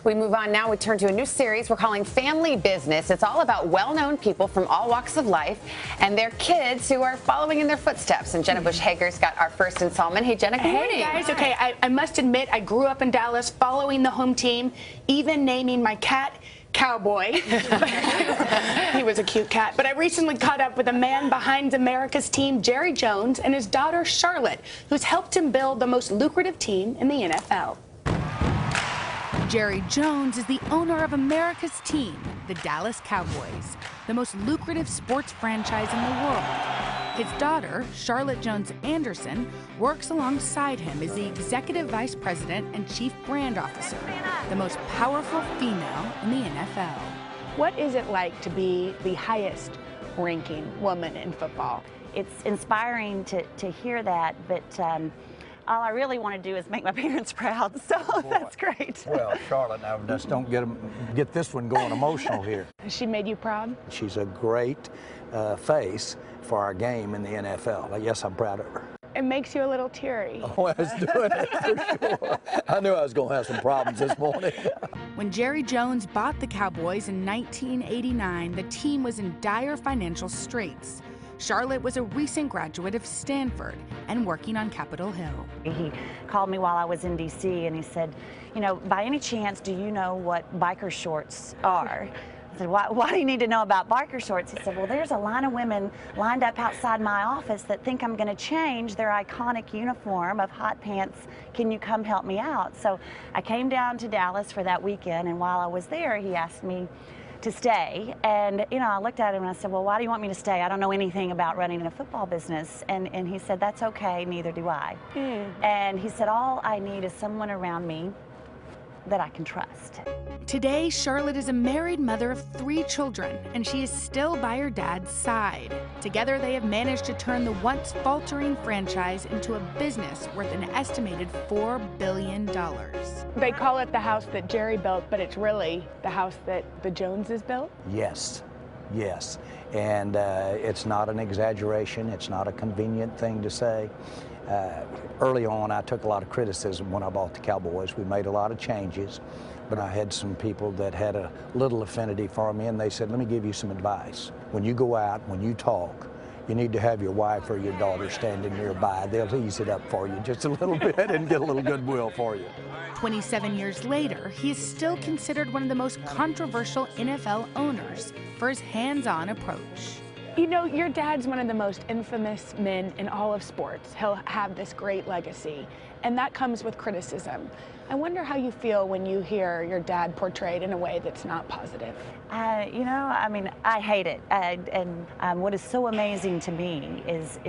We move on now. We turn to a new series we're calling Family Business. It's all about well-known people from all walks of life and their kids who are following in their footsteps. And Jenna Bush Hager's got our first installment. Hey, Jenna, good morning. Hey, guys. Okay, I must admit, I grew up in Dallas following the home team, even naming my cat Cowboy. He was a cute cat. But I recently caught up with a man behind America's team, Jerry Jones, and his daughter, Charlotte, who's helped him build the most lucrative team in the NFL. Jerry Jones is the owner of America's team, the Dallas Cowboys, the most lucrative sports franchise in the world. His daughter, Charlotte Jones Anderson, works alongside him as the Executive Vice President and Chief Brand Officer, the most powerful female in the NFL. What is it like to be the highest ranking woman in football? It's inspiring to hear that, but all I really want to do is make my parents proud, so that's great. Well, Charlotte, now just don't get this one going emotional here. Has she made you proud? She's a great face for our game in the NFL. Yes, I'm proud of her. It makes you a little teary. Oh, I was doing it for sure. I knew I was going to have some problems this morning. When Jerry Jones bought the Cowboys in 1989, the team was in dire financial straits. Charlotte was a recent graduate of Stanford and working on Capitol Hill. He called me while I was in D.C. and he said, you know, by any chance, do you know what biker shorts are? I said, why do you need to know about biker shorts? He said, well, there's a line of women lined up outside my office that think I'm going to change their iconic uniform of hot pants. Can you come help me out? So I came down to Dallas for that weekend, and while I was there, he asked me to stay. And, you know, I looked at him and I said, well, why do you want me to stay? I don't know anything about running a football business. And he said, that's okay, neither do I. And he said, all I need is someone around me that I can trust. Today, Charlotte is a married mother of 3 children, and she is still by her dad's side. Together, they have managed to turn the once faltering franchise into a business worth an estimated $4 billion. They call it the house that Jerry built, but it's really the house that the Joneses built? Yes, yes. And it's not an exaggeration. It's not a convenient thing to say. Early on, I took a lot of criticism when I bought the Cowboys. We made a lot of changes, but I had some people that had a little affinity for me, and they said, let me give you some advice. When you go out, when you talk, you need to have your wife or your daughter standing nearby. They'll ease it up for you just a little bit and get a little goodwill for you. 27 years later, he is still considered one of the most controversial NFL owners for his hands-on approach. You know, your dad's one of the most infamous men in all of sports. He'll have this great legacy, and that comes with criticism. I wonder how you feel when you hear your dad portrayed in a way that's not positive. You know, I mean, I hate it. And what is so amazing to me is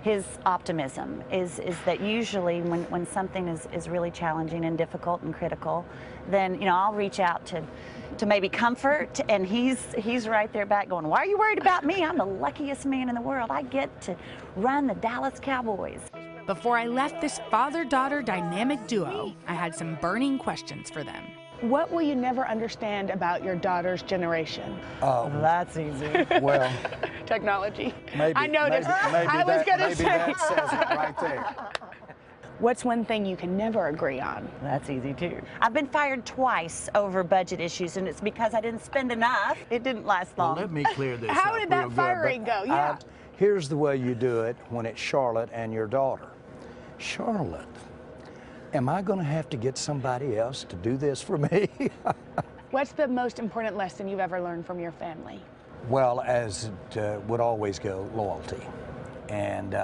his optimism, is that usually when something is really challenging and difficult and critical, then, you know, I'll reach out to maybe comfort, and he's right there back going, why are you worried about me? I'm the luckiest man in the world. I get to run the Dallas Cowboys. Before I left this father-daughter dynamic duo, I had some burning questions for them. What will you never understand about your daughter's generation? That's easy. Well, technology. Maybe, I noticed. Maybe I was going to say. That says it right there. What's one thing you can never agree on? That's easy too. I've been fired twice over budget issues, and it's because I didn't spend enough. It didn't last long. Well, let me clear this How up did that real good, firing go? Yeah. Here's the way you do it when it's Charlotte and your daughter. Charlotte, am I going to have to get somebody else to do this for me? What's the most important lesson you've ever learned from your family? Well, as it would always go, loyalty. And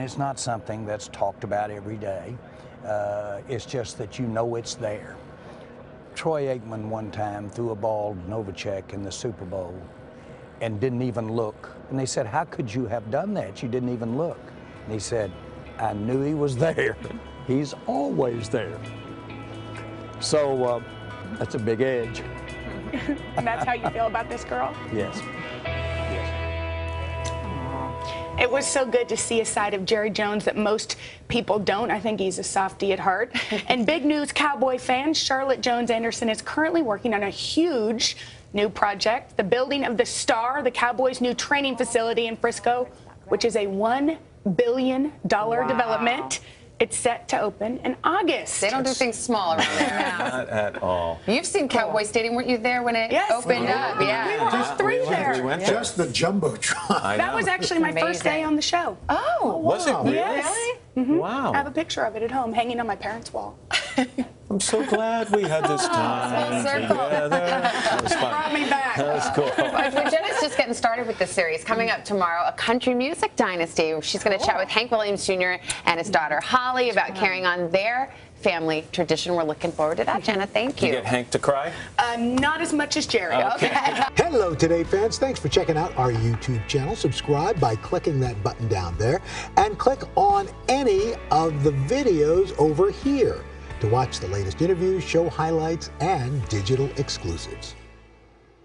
it's not something that's talked about every day. It's just that you know it's there. Troy Aikman one time threw a ball to Novacek in the Super Bowl and didn't even look. And they said, how could you have done that? You didn't even look. And he said, I knew he was there. He's always there. So that's a big edge. And that's how you feel about this girl? Yes. It was so good to see a side of Jerry Jones that most people don't. I think he's a softie at heart. And big news, Cowboy fans, Charlotte Jones Anderson is currently working on a huge new project, the building of the Star, the Cowboys' new training facility in Frisco, which is a $1 billion development. It's set to open in August. They don't do things small around there now. Not at all. You've seen Cowboy Stadium, weren't you there when it opened up? Yeah. We were all three there. We went there. Just the Jumbotron. I That know. was actually my first day on the show. Oh, Was it really? Yes. Wow. I have a picture of it at home hanging on my parents' wall. I'm so glad we had this time circle. together. That was fun. Brought me back. That was cool. Well, Jenna's just getting started with this series. Coming up tomorrow, a country music dynasty. She's going to chat with Hank Williams Jr. and his daughter Holly about carrying on their family tradition. We're looking forward to that, Jenna. Thank you. You get Hank to cry? Not as much as Jerry. Okay. Hello, Today fans. Thanks for checking out our YouTube channel. Subscribe by clicking that button down there and click on any of the videos over here to watch the latest interviews, show highlights, and digital exclusives.